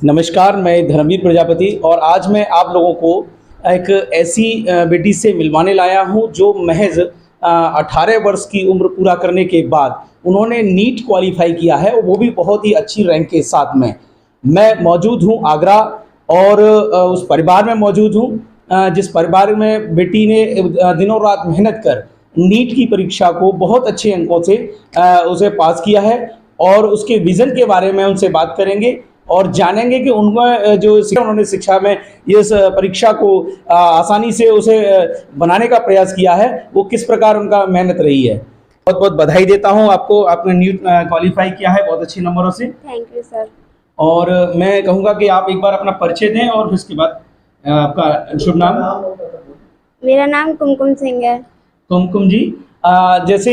नमस्कार, मैं धर्मवीर प्रजापति और आज मैं आप लोगों को एक ऐसी बेटी से मिलवाने लाया हूं जो महज 18 वर्ष की उम्र पूरा करने के बाद उन्होंने नीट क्वालिफाई किया है, वो भी बहुत ही अच्छी रैंक के साथ में। मैं मौजूद हूं आगरा और उस परिवार में मौजूद हूं जिस परिवार में बेटी ने दिनों रात मेहनत कर नीट की परीक्षा को बहुत अच्छे अंकों से उसे पास किया है और उसके विज़न के बारे में उनसे बात करेंगे और जानेंगे कि उनका जो उन्होंने शिक्षा में इस परीक्षा को आसानी से उसे बनाने का प्रयास किया है, वो किस प्रकार उनका मेहनत रही है। बहुत बहुत बधाई देता हूं आपको, आपने नीट क्वालिफाई किया है बहुत अच्छे नंबरों से। Thank you sir. और मैं कहूँगा कि आप एक बार अपना परिचय दें और फिर उसके बाद आपका शुभ नाम। मेरा नाम कुमकुम सिंह है। कुमकुम जी, जैसे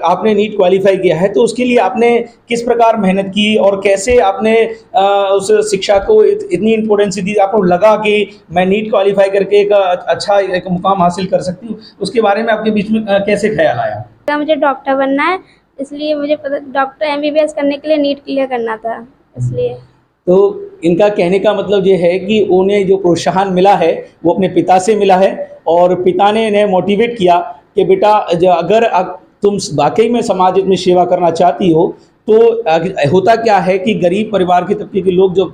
आपने नीट क्वालिफाई किया है तो उसके लिए आपने किस प्रकार मेहनत की और कैसे आपने उस शिक्षा को इतनी इम्पोर्टेंस दी, आपको लगा कि मैं नीट क्वालिफाई करके एक अच्छा एक मुकाम हासिल कर सकती हूँ, उसके बारे में आपके बीच में कैसे ख्याल आया? मुझे डॉक्टर बनना है, इसलिए मुझे पता डॉक्टर एमबीबीएस करने के लिए नीट क्लियर करना था, इसलिए। तो इनका कहने का मतलब ये है कि उन्हें जो प्रोत्साहन मिला है वो अपने पिता से मिला है और पिता ने इन्हें मोटिवेट किया कि बेटा अगर तुम वाकई में समाज में सेवा करना चाहती हो तो होता क्या है कि गरीब परिवार के तबके के लोग जो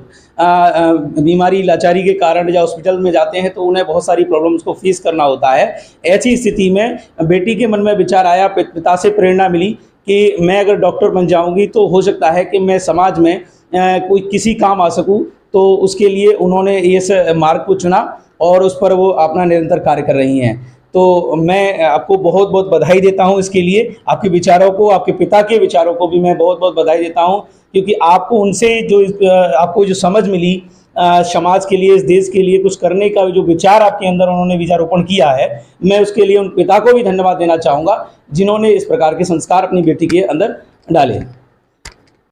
बीमारी लाचारी के कारण या हॉस्पिटल में जाते हैं तो उन्हें बहुत सारी प्रॉब्लम्स को फेस करना होता है। ऐसी स्थिति में बेटी के मन में विचार आया, पिता से प्रेरणा मिली कि मैं अगर डॉक्टर बन जाऊंगी तो हो सकता है कि मैं समाज में कोई किसी काम आ सकूं, तो उसके लिए उन्होंने इस मार्ग को चुना और उस पर वो अपना निरंतर कार्य कर रही हैं। तो मैं आपको बहुत बहुत बधाई देता हूं इसके लिए, आपके विचारों को, आपके पिता के विचारों को भी मैं बहुत बहुत बधाई देता हूं, क्योंकि आपको उनसे जो आपको जो समझ मिली समाज के लिए, इस देश के लिए कुछ करने का जो विचार आपके अंदर उन्होंने विचारोपण किया है, मैं उसके लिए उन पिता को भी धन्यवाद देना चाहूँगा जिन्होंने इस प्रकार के संस्कार अपनी बेटी के अंदर डाले।